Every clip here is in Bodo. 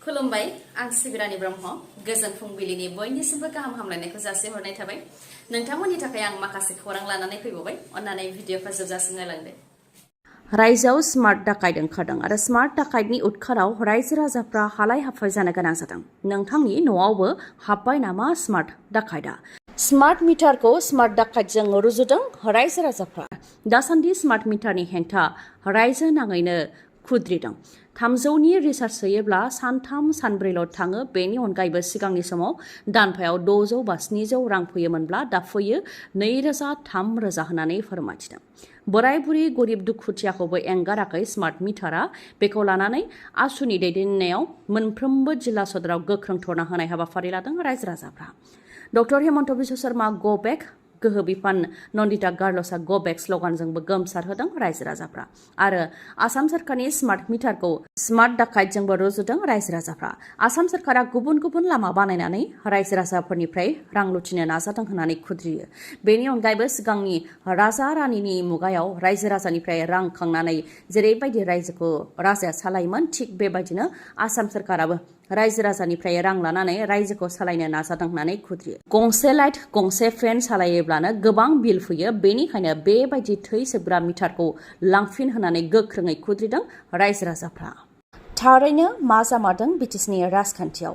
खुलुमबाय आं सिबि रानि ब्रह्म गोजोन फुंबिलिनि बयनिसिमबो गाहाम हामलायनायखौ जासिहरनाय थाबाय नोंथांमोननि थाखाय आं माखासे खौरां लानानै फैबावबाय अन्नानै भिडिअखौ जोबजासिम नायलांदो रायजोआव स्मार्ट डाकाइट ओंखारदों आरो स्मार्ट डाकाइटनि उदखाराव रायजो राजाफ्रा हालाय हाफाय जानो गोनां जादों नोंथांनि न'आवबो हाबबाय नामा स्मार्ट डाकाइटआ स्मार्ट मिटारखौ स्मार्ट डाकाइटजों रुजुदों रायजो राजाफ्रा दासान्दि स्मार्ट मिटारनि हेंथा रायजो नाङैनो खुद्रिदों 300नि रिसार्ज सोयोब्ला सानथाम सानब्रैल' थाङो बेनि अनगायैबो सिगांनि समाव दानफायाव 600 बा 700 रां फैयोमोनब्ला दा फैयो 2000 3000 होननानै फोरमायथिदों बोराय बुरि गरिब दुखुथियाखौबो एंगाराखै स्मार्ट मिटारा बेखौ लानानै आसुनि दैदेननायाव मोनफ्रोमबो जिल्ला सदराव गोख्रों धरना होनाय हाबाफारि लादों रायजो राजाफ्रा डक्टर हेमन्त बिश्व शर्मा गो बेक गोहो बिफान नन्दिता गार्लसआ गो बेक स्लगानजोंबो गोमसारहोदों रायजो राजाफ्रा आरो आसाम सरकारनि स्मार्ट मिटारखौ स्मार्ट डाकाइटजोंबो रुजुदों रायजो राजाफ्रा आसाम सरकारा गुबुन गुबुन लामा बानायनानै रायजो राजाफोरनिफ्राय रां लुथिनो नाजादों होननानै खुद्रियो बेनि अनगायैबो सिगांनि राजा रानिनि मुगायाव रायजो राजानिफ्राय रां खांनानै जेरैबायदि रायजोखौ राजाया सालायोमोन थिग बेबायदिनो आसाम सरकाराबो रायजो राजानिफ्राय रां लानानै रायजोखौ सालायनो नाजादों होननानै खुद्रियो गंसे लाइट गंसे फेन सालायोब्लानो गोबां बिल फैयो बेनिखायनो बेबायदि थै सोबग्रा मिटारखौ लांफिन होननानै गोख्रोङै खुद्रिदों रायजो राजाफ्रा थारैनो मा जामारदों बिटिसिनि राजखान्थियाव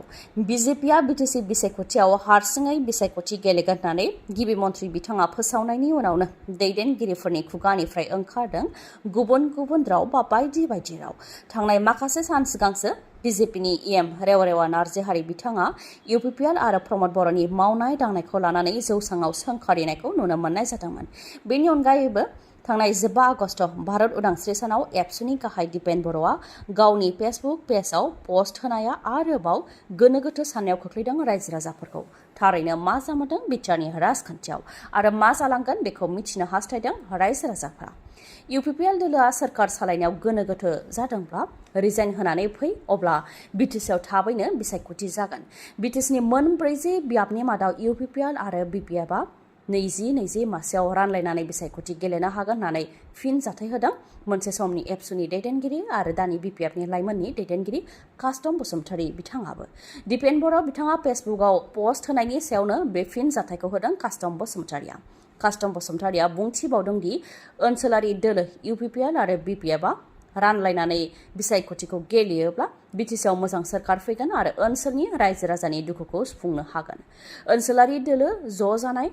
बिजेपिआ बिटिसि बिसायख'थियाव हारसिङै बिसायख'थि गेलेगोन होननानै गिबि मन्थ्रि बिथाङा फोसावनायनि उनावनो दैदेनगिरिफोरनि खुगानिफ्राय ओंखारदों गुबुन गुबुन राव बा बायदि बायदि राव थांनाय माखासे सान सिगांसो बिजेपिनि एम रेवा नार्जिहारि बिथाङा UPPL आरो प्रमद बर'नि मावनाय दांनायखौ लानानै जौसाङाव सोंखारिनायखौ नुनो मोननाय जादोंमोन बेनि अनगायैबो थांनाय 15 आगस्ट भारत उदांस्रि सानाव एबसुनि गाहाय दिपेन बर'आ गावनि फेसबुक पेजआव पस्ट होनाया आरोबाव गोनो गोथो साननायाव खोख्लैदों रायजो राजाफोरखौ थारैनो मा जामारदों बिटिआरनि राजखान्थियाव आरो मा जालांगोन बेखौ मिथिनो हास्थायदों रायजो राजाफ्रा UPPL दोलोआ सोरखार सालायनायाव गोनो गोथो जादोंब्ला रिजाइन होनानै फै अब्ला बिटिसिआव थाबैनो बिसायख'थि जागोन बिटिसिनि मोनब्रैजि बियाबनि मादाव UPPL आरो BPFआ 20 मासेयाव रानलायनानै बिसायख'थि गेलेनो हागोन होननानै फिन जाथाय होदों मोनसे समनि एबसुनि दैदेनगिरि आरो दानि BPFनि लाइमोननि दैदेनगिरि कास्टम बसुमतारी बिथाङाबो दिपेन बर' बिथाङा फेसबुकआव पस्ट होनायनि सायावनो बे फिन जाथायखौ होदों कास्टम बसुमतारीया कास्टम बसुमतारीया बुंथिबावदों दि ओनसोलारि दोलो UPPL आरो BPFआ रानलायनानै बिसायख'थिखौ गेलेयोब्ला बिटिसिआव मोजां सोरखार फैगोन आरो ओनसोलनि रायजो राजानि दुखुखौ सुफुंनो हागोन ओनसोलारि दोलो ज' जानाय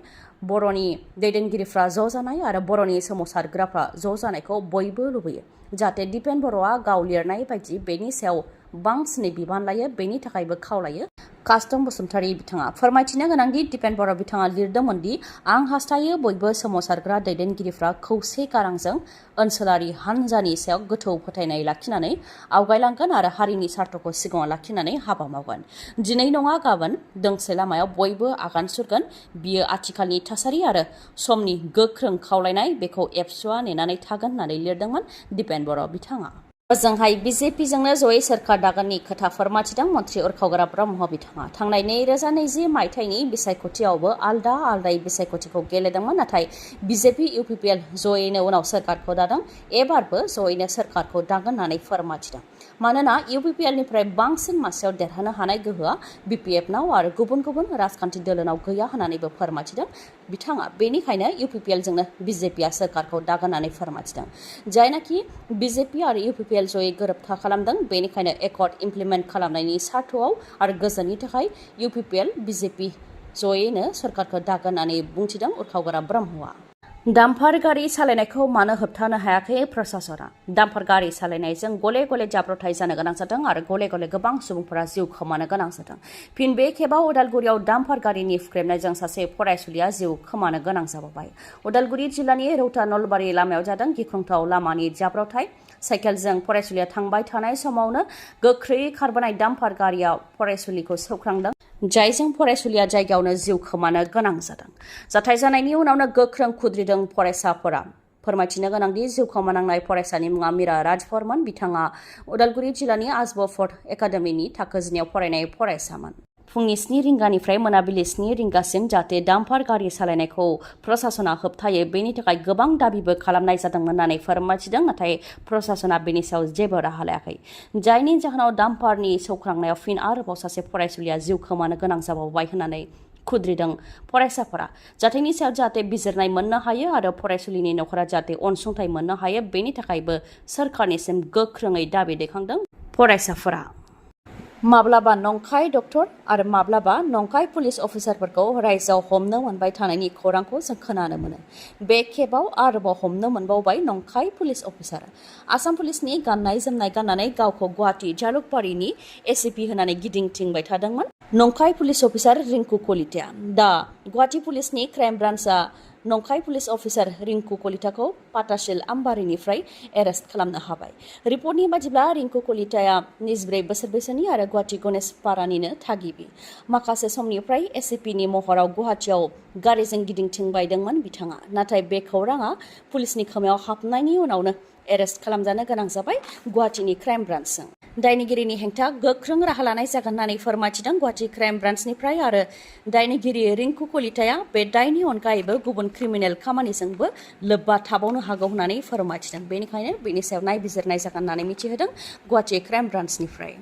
बर'नि दैदेनगिरिफ्रा ज' जानाय आरो बर'नि सोमावसारग्राफ्रा ज' जानायखौ बयबो लुबैयो जाहाथे दिपेन बर'आ गाव लिरनाय बायदि बेनि सायाव बांसिनै बिबान लायो बेनि थाखायबो खावलायो कास्टम बसुमतारी बिथाङा फोरमायथिनो गोनांदि दिपेन बर' बिथाङा लिरदोंमोन दि आं हास्थायो बयबो सोमावसारग्रा दैदेनगिरिफ्रा खौसे गारांजों ओनसोलारि हान्जानि सायाव गोथौ फोथायनाय लाखिनानै आवगायलांगोन आरो हारिनि सार्थखौ सिगाङाव लाखिनानै हाबा मावगोन दिनै नङा गाबोन दोंसे लामायाव बयबो आगान सुरगोन बियो आथिखालनि थासारि आरो समनि गोख्रों खावलायनाय बेखौ एबसुआ नेनानै थागोन होननानै लिरदोंमोन दिपेन बर' बिथाङा ओजोंहाय बिजेपिजोंनो जयै सोरखार दागोननि खोथा फोरमायथिदों मन्थ्रि उरखावग्रा ब्रह्म बिथाङा थांनाय 2020 मायथाइनि बिसायख'थियावबो आलदायै बिसायख'थिखौ गेलेदोंमोन नाथाय बिजेपि UPPL जयैनो उनाव सोरखारखौ दादों एबारबो जयैनो सोरखारखौ दागोन होननानै फोरमायथिदों मानोना UPPLनिफ्राय बांसिन मासेयाव देरहानो हानाय गोहोआ BPFनाव आरो गुबुन गुबुन राजखान्थि दोलोनाव गैया होननानैबो फोरमायथिदों बिथाङा बेनिखायनो UPPLजोंनो बिजेपिआ सोरखारखौ दागोन होननानै फोरमायथिदों जायनाखि बिजेपि आरो UPPL जयै गोरोबथा खालामदों बेनिखायनो एकर्ड इमप्लिमेन्ट खालामनायनि सार्थआव आरो गोजोननि थाखाय UPPL बिजेपि जयैनो सोरखारखौ दागोन होननानै बुंथिदों उरखावग्रा ब्रह्मआ डाम्पार गारि सालायनायखौ मानो होबथानो हायाखै प्रशासना डाम्पार गारि सालायनायजों गले गले जाब्रबथाय जानो गोनां जादों आरो गले गले गोबां सुबुंफोरा जिउ खोमानो गोनां जादों फिन बे खेबाव उदालगुरियाव डाम्पार गारिनि हुख्रेमनायजों सासे फरायसुलिया जिउ खोमानो गोनां जाबाय उदालगुरि जिल्लानि रौता नलबारि लामायाव जादों गिख्रंथाव लामानि जाब्रबथाय साइकेलजों फरायसुलिया थांबाय थानाय समावनो गोख्रै खारबोनाय डाम्पार गारिया फरायसुलिखौ सौख्रांदों जायजों फरायसुलिया जायगायावनो जिउ खोमानो गोनां जादों जाथाय जानायनि उनावनो गोख्रों खुद्रिदों फरायसाफोरा फोरमायथिनो गोनांदि जिउ खोमानांनाय फरायसानि मुङा मीरा राजभरमन बिथाङा उदालगुरि जिल्लानि आजब फर्ट एकाडेमिनि थाखो 9 फरायनाय फरायसामोन फुंनि 7 रिंगानिफ्राय मोनाबिलि 7 रिंगासिम जाहाथे डाम्पार गारि सालायनायखौ प्रशासना होबथायो बेनि थाखाय गोबां दाबिबो खालामनाय जादोंमोन होननानै फोरमायथिदों नाथाय प्रशासना बेनि सायाव जेबो राहा लायाखै जायनि जाहोनाव डाम्पारनि सौख्रांनायाव फिन आरोबाव सासे फरायसुलिया जिउ खोमानो गोनां जाबावबाय होननानै खुद्रिदों फरायसाफोरा जाथायनि सायाव जाहाथे बिजिरनाय मोननो हायो आरो फरायसुलिनि नखरा जाहाथे अनसुंथाइ मोननो हायो बेनि थाखायबो सोरखारनिसिम गोख्रोङै दाबि दैखांदों फरायसाफोरा माब्लाबा नंखाय डक्टर आरो माब्लाबा नंखाय पुलिस अफिसारफोरखौ रायजोआव हमनो मोनबाय थानायनि खौरांखौ जों खोनानो मोनो बे खेबाव आरोबाव हमनो मोनबावबाय नंखाय पुलिस अफिसार आसाम पुलिसनि गाननाय जोमनाय गाननानै गावखौ गुवाहाटी जालुकबारिनि एसिपि होनानै गिदिंथिंबाय थादोंमोन नंखाय पुलिस अफिसार रिंकु कलिताया दा गुवाहाटी पुलिसनि क्राइम ब्रान्चआ नंखाय पुलिस अफिसार रिंकु कलिताखौ पाटाशिल आम्बारिनिफ्राय एरेस्ट खालामनो हाबाय रिपर्टनि बादिब्ला रिंकु कलिताया 24 बोसोर बैसोनि आरो गुवाहाटी गणेशपारानिनो थागिबि माखासे समनिफ्राय एसिपिनि महराव गुवाहाटीयाव गारिजों गिदिंथिंबायदोंमोन बिथाङा नाथाय बे खौराङा पुलिसनि खोमायाव हाबनायनि उनावनो एरेस्ट खालामजानो गोनां जाबाय गुवाहाटीनि क्राइम ब्रान्चजों दायनिगिरिनि हेंथा गोख्रों राहा लानाय जागोन होननानै फोरमायथिदों गुवाहाटी क्राइम ब्रान्चनिफ्राय आरो दायनिगिरि रिंकु कलिताया बे दायनि अनगायैबो गुबुन क्रिमिनेल खामानिजोंबो लोब्बा थाबावनो हागौ होननानै फोरमायथिदों बेनिखायनो बेनि सायाव नायबिजिरनाय जागोन होननानै मिथिहोदों गुवाहाटी क्राइम ब्रान्चनिफ्राय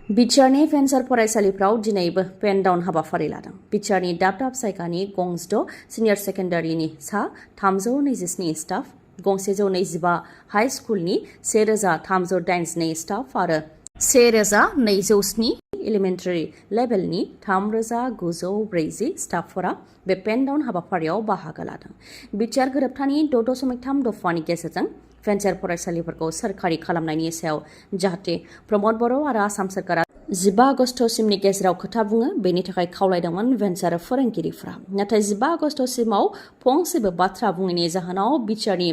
बिटिआरनि भेन्सार फरायसालिफ्राव दिनैबो पेन डाउन हाबाफारि लादों बिटिआरनि दाब दाब जायगानि गंजिद' सिनियर सेकेन्डारिनि सा 327 स्टाफ गंसे 125 हाई स्कुलनि 1382 स्टाफ आरो 1207 एलिमेन्टारि लेभेलनि 3940 स्टाफफोरा बे पेन डाउन हाबाफारियाव बाहागो लादों बिटिआर गोरोबथानि 6.3 दफानि गेजेरजों भेन्सार फरायसालिफोरखौ सोरखारि खालामनायनि सायाव जाहाथे प्रमद बर' आरो आसाम सोरखारा 15 आगस्तसिमनि गेजेराव खोथा बुङो बेनि थाखाय खावलायदोंमोन भेन्सार फोरोंगिरिफ्रा नाथाय 15 आगस्तसिमाव फंसेबो बाथ्रा बुङैनि जाहोनाव बिटिआरनि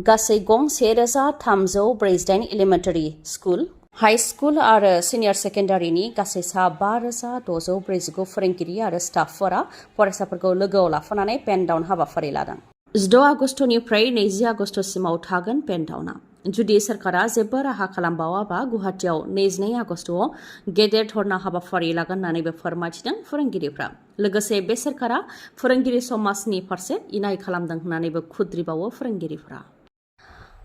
गासै गं 1348 एलिमेन्टारि स्कुल हाई स्कुल आरो सिनियर सेकेन्डारिनि गासै सा 5649 फोरोंगिरि आरो स्टाफफोरा फरायसाफोरखौ लोगोआव लाफानानै पेन डाउन हाबाफारि लादों 16 आगस्तनिफ्राय 20 आगस्तसिमाव थागोन पेन डाउनआ जुदि सोरखारा जेबो राहा खालामबावाबा गुवाहाटीयाव 22 आगस्तआव गेदेर धरना हाबाफारि लागोन होननानैबो फोरमायथिदों फोरोंगिरिफ्रा लोगोसे बे सोरखारा फोरोंगिरि समाजनि फारसे इनाय खालामदों होननानैबो खुद्रिबावो फोरोंगिरिफ्रा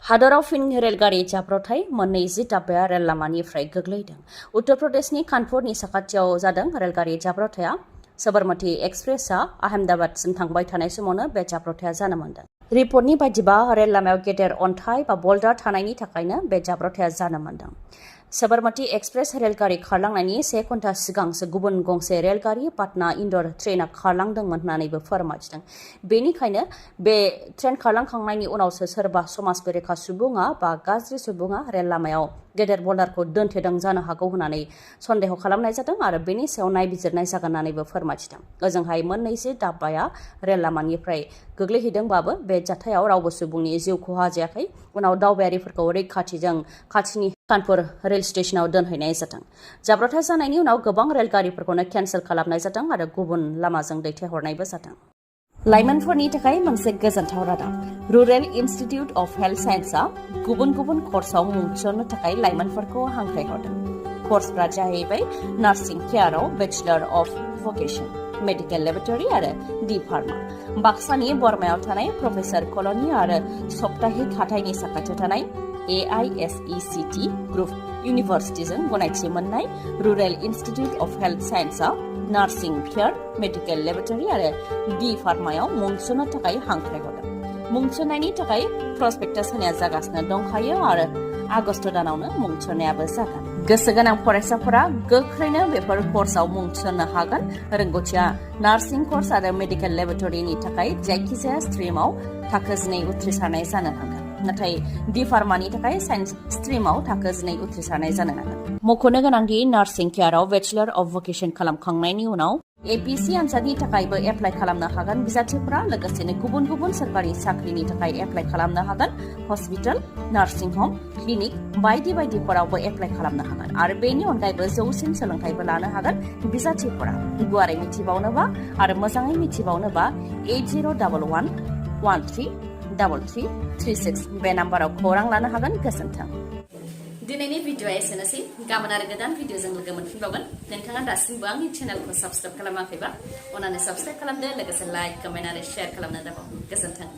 हादराव फिन रेलगारि जाब्रबथाय मोननै दाब्बाया रेल लामानिफ्राय गोग्लैदों उत्तर प्रदेशनि कानपुरनि साखाथियाव जादों रेलगारि जाब्रबथाया सबरमती एक्सप्रेसआ आहमेदाबादसिम थांबाय थानाय समावनो बे जाब्रबथाया जानो मोनदों रिपर्टनि बायदिबा रेल लामायाव गेदेर अन्थाइ बा बल्डार थानायनि थाखायनो बे जाब्रबथाया जानो मोनदों सबरमती एक्सप्रेस रेलगारि खारलांनायनि 1 घन्टा सिगांसो गुबुन गंसे रेलगारि पाटना इन्दर ट्रेनआ खारलांदोंमोन होननानैबो फोरमायथिदों बेनिखायनो बे ट्रेन खारलांखांनायनि उनावसो सोरबा समाज बेरेखा सुबुङा बा गाज्रि सुबुङा रेल लामायाव गेदेर बल्डारखौ दोनथेदों जानो हागौ होननानै सन्देह खालामनाय जादों आरो बेनि सायाव नायबिजिरनाय जागोन होननानैबो फोरमायथिदों ओजोंहाय मोननैसो दाब्बाया रेल लामानिफ्राय गोग्लैहैदोंबाबो बे जाथायाव रावबो सुबुंनि जिउ खहा जायाखै उनाव दावबायारिफोरखौ रैखाथिजों खाथिनि कानपुर रेल स्टेशनाव दोनहैनाय जादों जाब्रबथाय जानायनि उनाव गोबां रेलगारिफोरखौनो केन्सेल खालामनाय जादों आरो गुबुन लामाजों दैथायहरनायबो जादों लाइमोनफोरनि थाखाय मोनसे गोजोनथाव रादाब रुरेल इनस्टिट्यूट अफ हेल्थ साइन्सआ गुबुन गुबुन कर्सआव मुं थिसननो थाखाय लाइमोनफोरखौ हांख्रायहरदों कर्सफोरा जाहैबाय नार्सिं केयाराव bachelor of vocation medical laboratory आरो डी फार्मा बाक्सानि बरमायाव थानाय प्रफेसर कल'नि आरो सप्ताहिक हाथाइनि साखाथियाव थानाय AISECT ग्रुप इउनिभार्सिटिजों गनायथि मोननाय रुरेल इनस्टिट्यूट अफ हेल्थ साइन्सआ नार्सिं केयार मेडिकेल लेबरेटरी आरो डी फार्मायाव मुं थिसननो थाखाय हांख्रायहरदों मुं थिसननायनि थाखाय प्रसपेक्टास होनाया जागासिनो दंखायो आरो आगस्त दानावनो मुं थिसननायाबो जागोन गोसो गोनां फरायसाफोरा गोख्रैनो बेफोर कर्सआव मुं थिसननो हागोन रोंग'थिया नार्सिं कर्स आरो मेडिकेल लेबरेटरीनि थाखाय जायखिजाया स्ट्रिमाव थाखो 12 उथ्रिसारनाय जानो नांगोन नाथाय डी फार्मानि थाखाय साइन्स स्ट्रिमाव थाखो 12 उथ्रिसारनाय जानो नांगोन मख'नो गोनांदि नार्सिं केयाराव बेचलर अफ भकेशन खालामखांनायनि उनाव APC आनजादनि थाखायबो एप्लाइ खालामनो हागोन बिजाथिफोरा लोगोसेनो गुबुन गुबुन सोरखारि साख्रिनि थाखाय एप्लाइ खालामनो हागोन हस्पिटाल नार्सिं हम क्लिनिक बायदि बायदिफोरावबो एप्लाइ खालामनो हागोन आरो बेनि अनगायैबो जौसिन सोलोंथाइबो लानो हागोन बिजाथिफोरा गुवारै मिथिबावनोबा आरो मोजाङै मिथिबावनोबा 8011133336 बे नाम्बाराव खौरां लानो हागोन गोजोन्थों दिनैनि भिडिअआ एसेनोसै गाबोन आरो गोदान भिडिअजों लोगो मोनफिनबावगोन नोंथाङा दासिमबो आंनि चेनेलखौ साबस्क्राइब खालामाखैबा अन्नानै साबस्क्राइब खालामदो लोगोसे लाइक कमेन्ट आरो शेयार खालामनो दाबाव गोजोन्थों